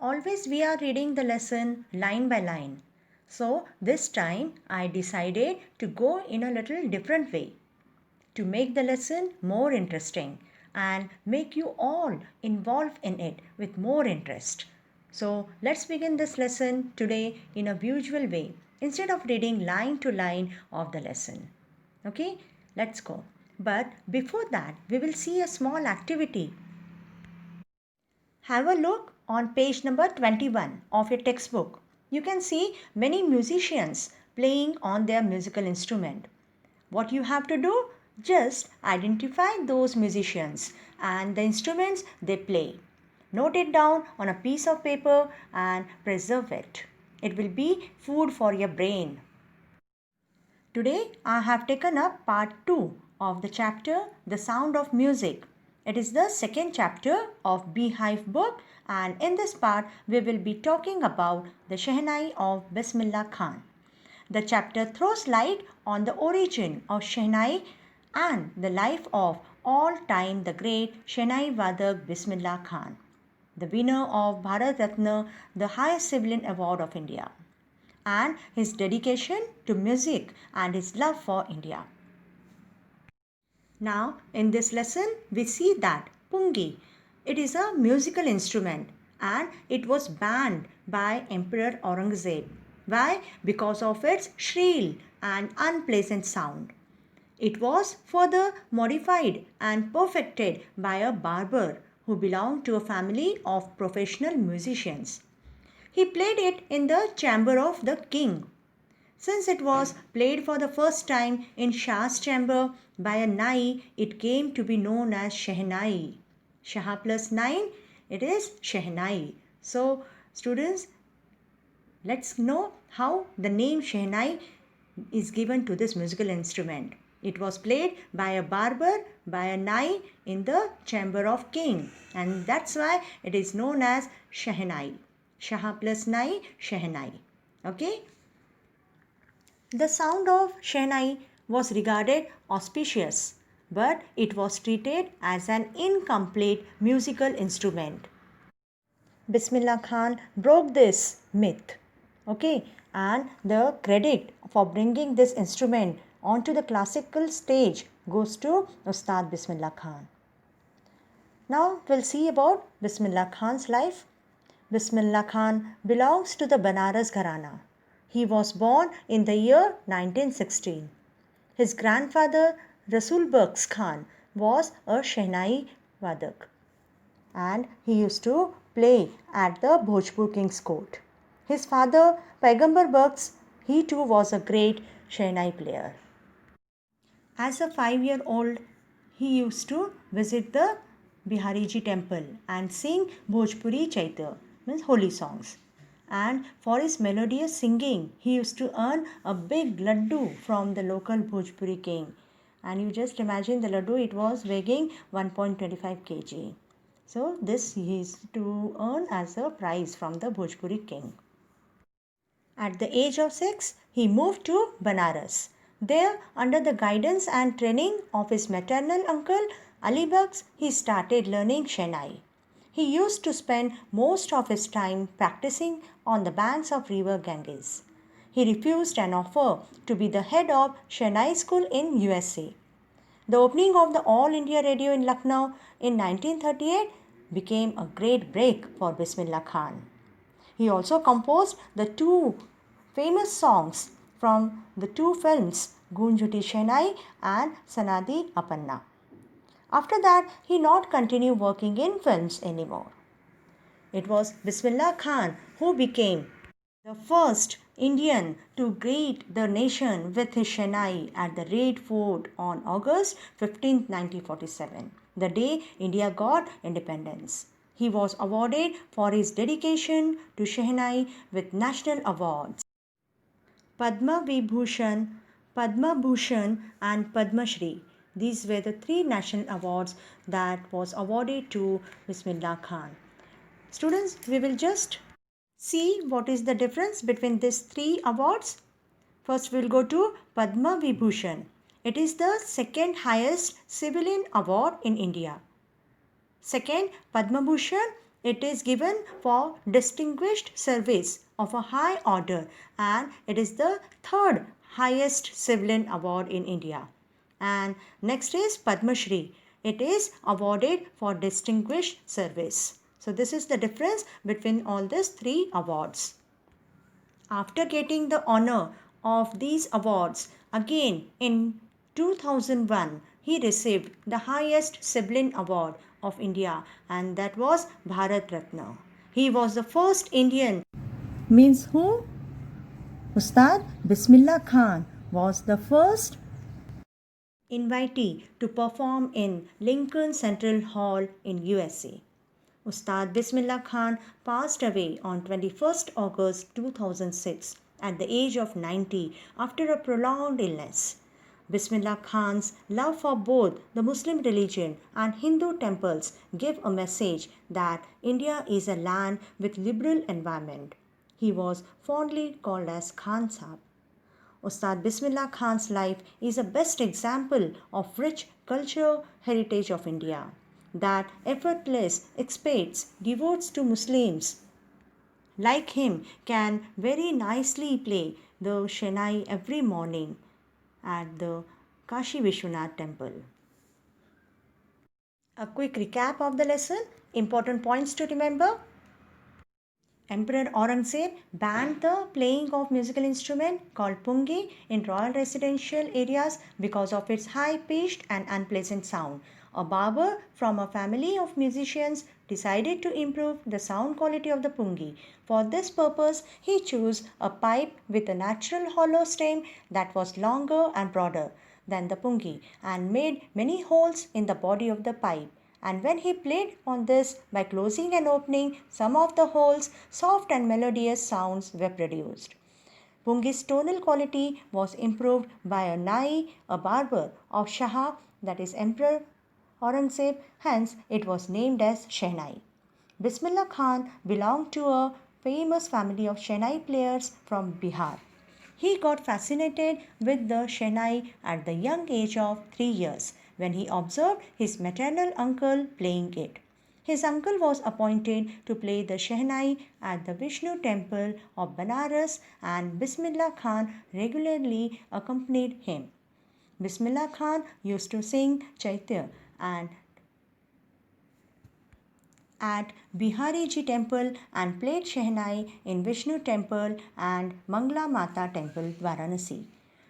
Always we are reading the lesson line by line. So this time I decided to go in a little different way to make the lesson more interesting and make you all involved in it with more interest. So let's begin this lesson today in a visual way instead of reading line to line of the lesson. Okay, let's go. But before that, we will see a small activity. Have a look on page number 21 of your textbook. You can see many musicians playing on their musical instrument. What you have to do? Just identify those musicians and the instruments they play. Note it down on a piece of paper and preserve it. It will be food for your brain. Today I have taken up part 2 of the chapter The Sound of Music. It is the second chapter of Beehive book, and in this part we will be talking about the Shehnai of Bismillah Khan. The chapter throws light on the origin of Shehnai and the life of all-time the great Shehnai Vadak Bismillah Khan, the winner of Bharat Ratna, the highest civilian award of India, and his dedication to music and his love for India. Now, in this lesson, we see that pungi, it is a musical instrument and it was banned by Emperor Aurangzeb. Why? Because of its shrill and unpleasant sound. It was further modified and perfected by a barber who belonged to a family of professional musicians. He played it in the chamber of the king. Since it was played for the first time in Shah's chamber by a Nai, it came to be known as Shehnai. Shah plus 9, it is Shehnai. So, students, let's know how the name Shehnai is given to this musical instrument. It was played by a barber, by a Nai in the chamber of king, and that's why it is known as Shehnai. Shah plus Nai, Shehnai. Okay? The sound of Shehnai was regarded auspicious, but it was treated as an incomplete musical instrument. Bismillah Khan broke this myth. Okay, and the credit for bringing this instrument onto the classical stage goes to Ustad Bismillah Khan. Now we'll see about Bismillah Khan's life. Bismillah Khan belongs to the Banaras Gharana. He was born in the year 1916. His grandfather Rasul Burks Khan was a Shehnai Vadak, and he used to play at the Bhojpur King's court. His father Paigambar Burks, he too was a great Shehnai player. As a 5-year-old, he used to visit the Bihariji temple and sing Bhojpuri Chaitra, means holy songs. And for his melodious singing, he used to earn a big laddu from the local Bhojpuri king. And you just imagine the laddu, it was weighing 1.25 kg. So this he used to earn as a prize from the Bhojpuri king. At the age of 6, he moved to Banaras. There, under the guidance and training of his maternal uncle Ali Burks, he started learning Shehnai. He used to spend most of his time practicing on the banks of river Ganges. He refused an offer to be the head of Shehnai School in USA. The opening of the All India Radio in Lucknow in 1938 became a great break for Bismillah Khan. He also composed the 2 famous songs from the 2 films Goon Jhuti Shehnai and Sanadi Apanna. After that, he not continue working in films anymore. It was Bismillah Khan who became the first Indian to greet the nation with his Shehnai at the Red Fort on August 15, 1947, the day India got independence. He was awarded for his dedication to Shehnai with national awards. Padma Vibhushan, Padma Bhushan and Padma Shri. These were the 3 national awards that was awarded to Bismillah Khan. Students, we will just see what is the difference between these 3 awards. First, we will go to Padma Vibhushan. It is the second highest civilian award in India. Second, Padma Bhushan It is given for distinguished service of a high order, and it is the third highest civilian award in India. And next is Padma Shri. It is awarded for distinguished service. So this is the difference between all these three awards. After getting the honor of these awards, again in 2001, he received the highest civilian award of India, and that was Bharat Ratna. He was the first Indian. Means who? Ustad Bismillah Khan was the first invitee to perform in Lincoln Central Hall in USA. Ustad Bismillah Khan passed away on 21st August 2006 at the age of 90 after a prolonged illness. Bismillah Khan's love for both the Muslim religion and Hindu temples give a message that India is a land with liberal environment. He was fondly called as Khan Sahib. Ustad Bismillah Khan's life is a best example of rich culture heritage of India that effortless expatriates devotes to Muslims like him can very nicely play the Shehnai every morning at the Kashi Vishwanath temple. A quick recap of the lesson, important points to remember. Emperor Aurangzeb banned the playing of musical instrument called pungi in royal residential areas because of its high-pitched and unpleasant sound. A barber from a family of musicians decided to improve the sound quality of the pungi. For this purpose, he chose a pipe with a natural hollow stem that was longer and broader than the pungi and made many holes in the body of the pipe. And when he played on this by closing and opening some of the holes, soft and melodious sounds were produced. Pungi's tonal quality was improved by a Nai, a barber of Shah, that is Emperor Aurangzeb, hence it was named as Shehnai. Bismillah Khan belonged to a famous family of Shehnai players from Bihar. He got fascinated with the Shehnai at the young age of 3 years when he observed his maternal uncle playing it. His uncle was appointed to play the Shehnai at the Vishnu temple of Banaras, and Bismillah Khan regularly accompanied him. Bismillah Khan used to sing Chaitya and at Bihariji temple and played Shehnai in Vishnu temple and Mangla Mata temple, Varanasi.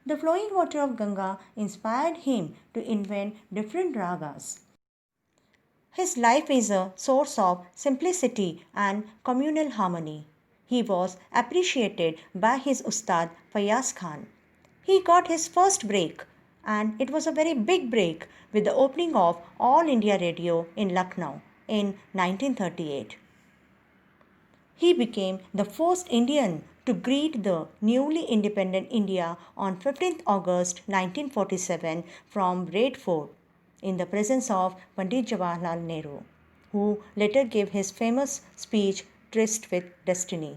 The flowing water of Ganga inspired him to invent different ragas. His life is a source of simplicity and communal harmony. He was appreciated by his Ustad Fayaz Khan. He got his first break, and it was a very big break with the opening of All India Radio in Lucknow in 1938. He became the first Indian to greet the newly independent India on 15th August 1947 from Red Fort in the presence of Pandit Jawaharlal Nehru, who later gave his famous speech Tryst with Destiny.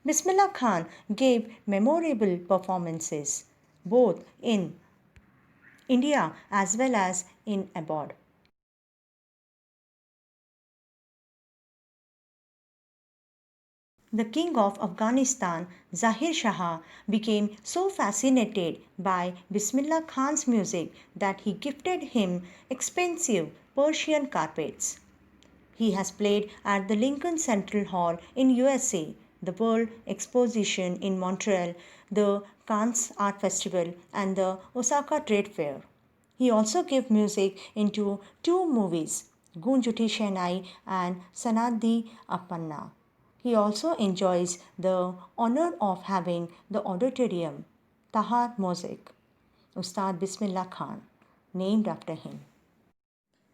Bismillah Khan gave memorable performances both in India as well as in abroad. The king of Afghanistan, Zahir Shah, became so fascinated by Bismillah Khan's music that he gifted him expensive Persian carpets. He has played at the Lincoln Central Hall in USA, the World Exposition in Montreal, the Cannes Art Festival, and the Osaka Trade Fair. He also gave music into two movies, Gunjuti Shenai and Sanadi Appanna. He also enjoys the honor of having the auditorium Tahar Mosaic, Ustad Bismillah Khan, named after him.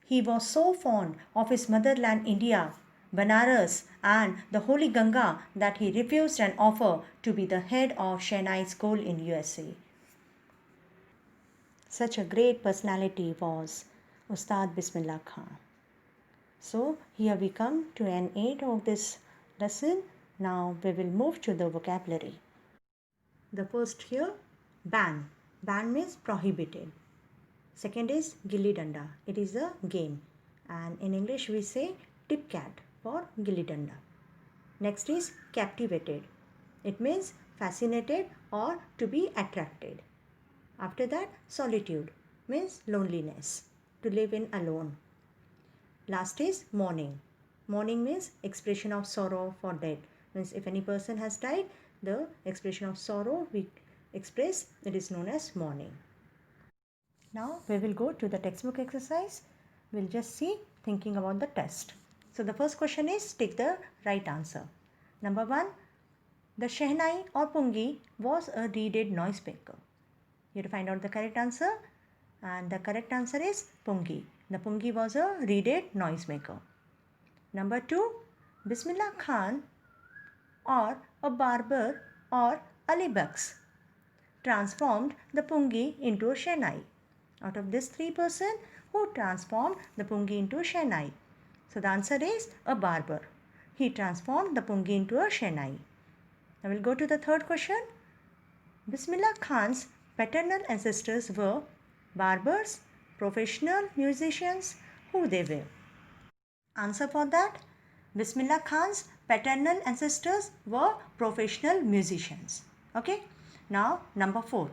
He was so fond of his motherland India, Banaras, and the Holy Ganga that he refused an offer to be the head of Shehnai school in USA. Such a great personality was Ustad Bismillah Khan. So here we come to an end of this lesson. Now we will move to the vocabulary. The first here, ban. Ban means prohibited. Second is gilli danda. It is a game. And in English we say tip cat. for gilli danda. Next is captivated. It means fascinated or to be attracted. After that, solitude means loneliness, to live in alone. Last is mourning. Mourning means expression of sorrow for death. Means if any person has died, the expression of sorrow we express, it is known as mourning. Now we will go to the textbook exercise. We'll just see thinking about the test. So the first question is take the right answer. Number 1, the Shehnai or Pungi was a reeded noise maker. You have to find out the correct answer, and the correct answer is Pungi. The Pungi was a reeded noise maker. Number 2, Bismillah Khan or a barber or Ali Baks transformed the Pungi into a Shehnai. Out of this 3 person, who transformed the Pungi into a Shehnai? So the answer is a barber. He transformed the Pungi into a Shehnai. Now we'll go to the third question. Bismillah Khan's paternal ancestors were barbers, professional musicians, who they were? Answer for that, Bismillah Khan's paternal ancestors were professional musicians. Okay. Now number 4.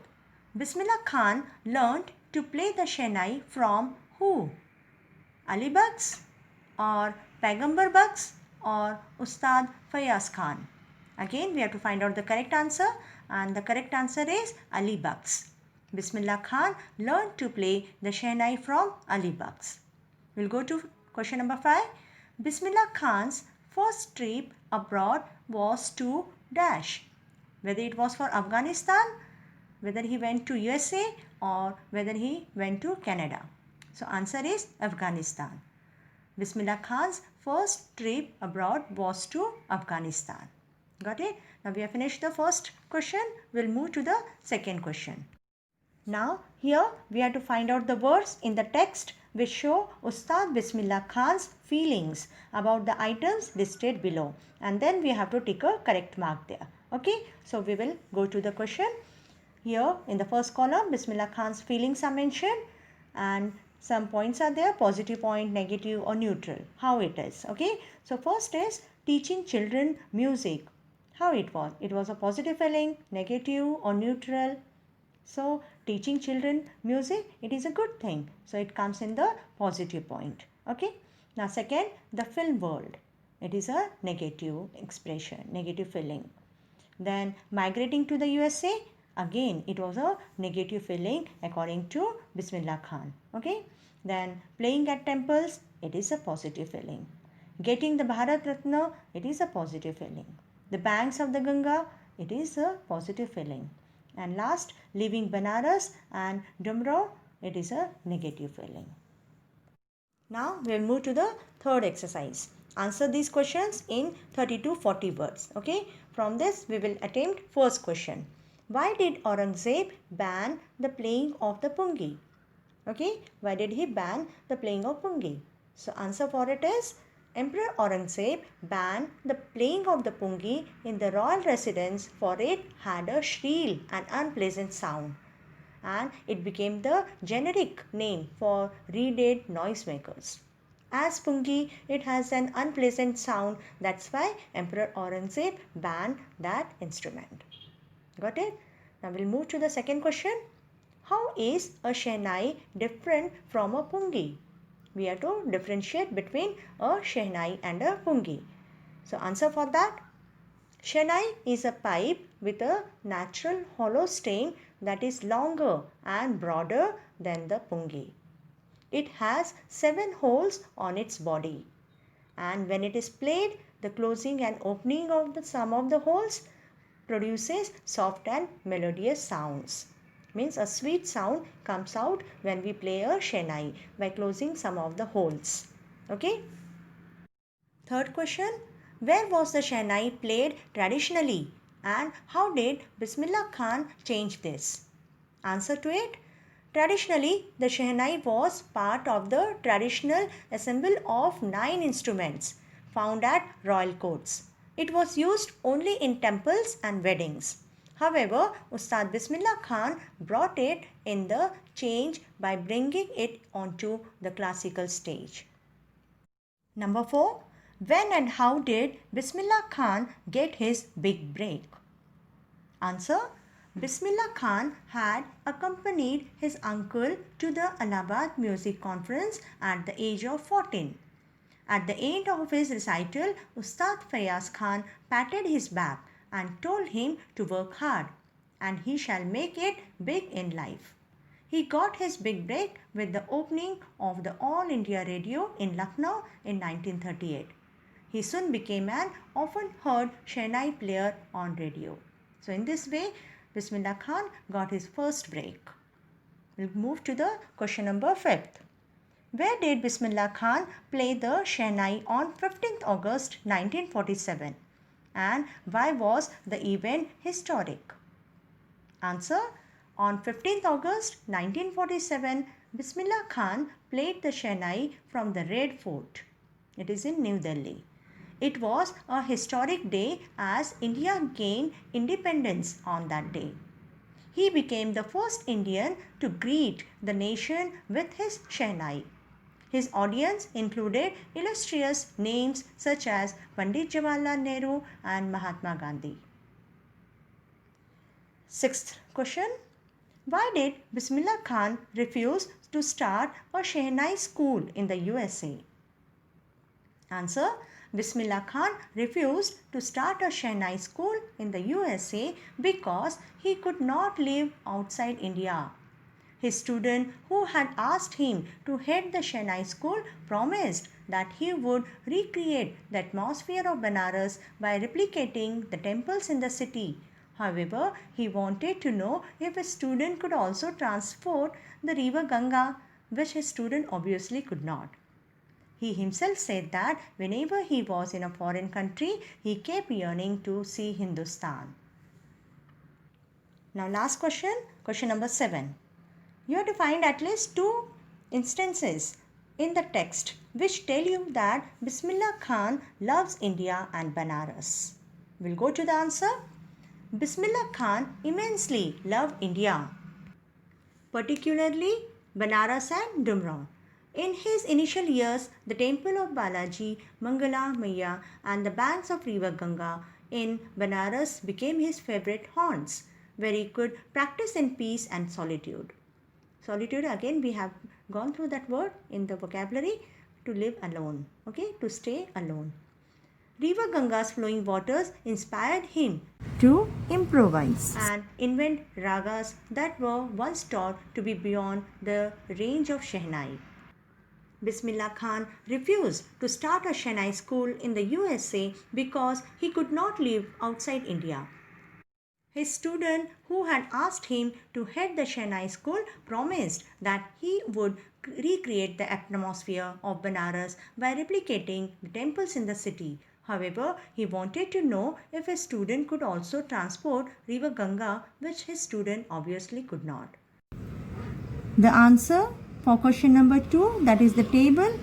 Bismillah Khan learned to play the Shehnai from who? Ali Baks or Paigambar Baks or Ustad Fayaz Khan? Again we have to find out the correct answer, and the correct answer is Ali Baks. Bismillah Khan learned to play the Shehnai from Ali Baks. We'll go to question number 5. Bismillah Khan's first trip abroad was to dash. Whether it was for Afghanistan, whether he went to USA or whether he went to Canada. So answer is Afghanistan. Bismillah Khan's first trip abroad was to Afghanistan. Got it? Now we have finished the first question. We'll move to the second question. Now here we have to find out the words in the text which show Ustad Bismillah Khan's feelings about the items listed below, and then we have to take a correct mark there. Okay, so we will go to the question. Here in the first column, Bismillah Khan's feelings are mentioned and some points are there, positive point, negative or neutral, how it is. Okay, so first is teaching children music. How it was? It was a positive feeling, negative or neutral. So teaching children music, it is a good thing. So it comes in the positive point. Okay. Now second, the film world. It is a negative expression, negative feeling. Then migrating to the USA, again it was a negative feeling according to Bismillah Khan. Okay. Then playing at temples, it is a positive feeling. Getting the Bharat Ratna, it is a positive feeling. The banks of the Ganga, it is a positive feeling. And last, leaving Banaras and Dumrao, it is a negative feeling. Now we will move to the third exercise. Answer these questions in 30 to 40 words. Okay. From this we will attempt first question. Why did Aurangzeb ban the playing of the Pungi? Okay. Why did he ban the playing of Pungi? So answer for it is Emperor Aurangzeb banned the playing of the Pungi in the royal residence, for it had a shrill and unpleasant sound, and it became the generic name for reeded noisemakers. As Pungi, it has an unpleasant sound, that's why Emperor Aurangzeb banned that instrument. Got it? Now we'll move to the second question. How is a Shehnai different from a Pungi? We have to differentiate between a Shehnai and a Pungi. So answer for that. Shehnai is a pipe with a natural hollow stem that is longer and broader than the Pungi. It has 7 holes on its body, and when it is played, the closing and opening of some of the holes produces soft and melodious sounds. Means a sweet sound comes out when we play a Shehnai by closing some of the holes. Okay. Third question. Where was the Shehnai played traditionally, and how did Bismillah Khan change this? Answer to it. Traditionally, the Shehnai was part of the traditional ensemble of 9 instruments found at royal courts. It was used only in temples and weddings. However, Ustad Bismillah Khan brought it in the change by bringing it onto the classical stage. Number 4. When and how did Bismillah Khan get his big break? Answer. Bismillah Khan had accompanied his uncle to the Allahabad Music Conference at the age of 14. At the end of his recital, Ustad Fayaz Khan patted his back and told him to work hard, and he shall make it big in life. He got his big break with the opening of the All India Radio in Lucknow in 1938. He soon became an often heard Shehnai player on radio. So in this way, Bismillah Khan got his first break. We'll move to the question number 5th. Where did Bismillah Khan play the Shehnai on 15th August 1947? And why was the event historic? Answer. On 15th August 1947, Bismillah Khan played the Shehnai from the Red Fort. It is in New Delhi. It was a historic day as India gained independence on that day. He became the first Indian to greet the nation with his Shehnai. His audience included illustrious names such as Pandit Jawaharlal Nehru and Mahatma Gandhi. 6th question. Why did Bismillah Khan refuse to start a Shehnai school in the USA? Answer. Bismillah Khan refused to start a Shehnai school in the USA because he could not live outside India. His student who had asked him to head the Shehnai school promised that he would recreate the atmosphere of Banaras by replicating the temples in the city. However, he wanted to know if his student could also transport the river Ganga, which his student obviously could not. He himself said that whenever he was in a foreign country, he kept yearning to see Hindustan. Now last question, question number 7. You have to find at least 2 instances in the text which tell you that Bismillah Khan loves India and Banaras. We'll go to the answer. Bismillah Khan immensely loved India, particularly Banaras and Dumraon. In his initial years, the temple of Balaji, Mangala Maiya and the banks of river Ganga in Banaras became his favorite haunts, where he could practice in peace and solitude. Solitude, again we have gone through that word in the vocabulary, to live alone, okay, to stay alone. River Ganga's flowing waters inspired him to improvise and invent ragas that were once thought to be beyond the range of Shehnai. Bismillah Khan refused to start a Shehnai school in the USA because he could not live outside India. His student who had asked him to head the Shehnai school promised that he would recreate the atmosphere of Banaras by replicating the temples in the city. However, he wanted to know if his student could also transport river Ganga, which his student obviously could not. The answer for question number 2, that is the table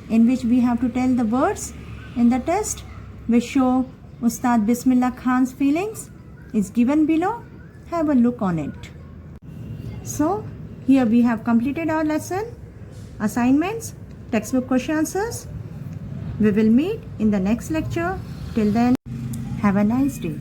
in which we have to tell the words in the test which show Ustad Bismillah Khan's feelings, is given below. Have a look on it. So here we have completed our lesson, assignments, textbook question answers. We will meet in the next lecture. Till then, have a nice day.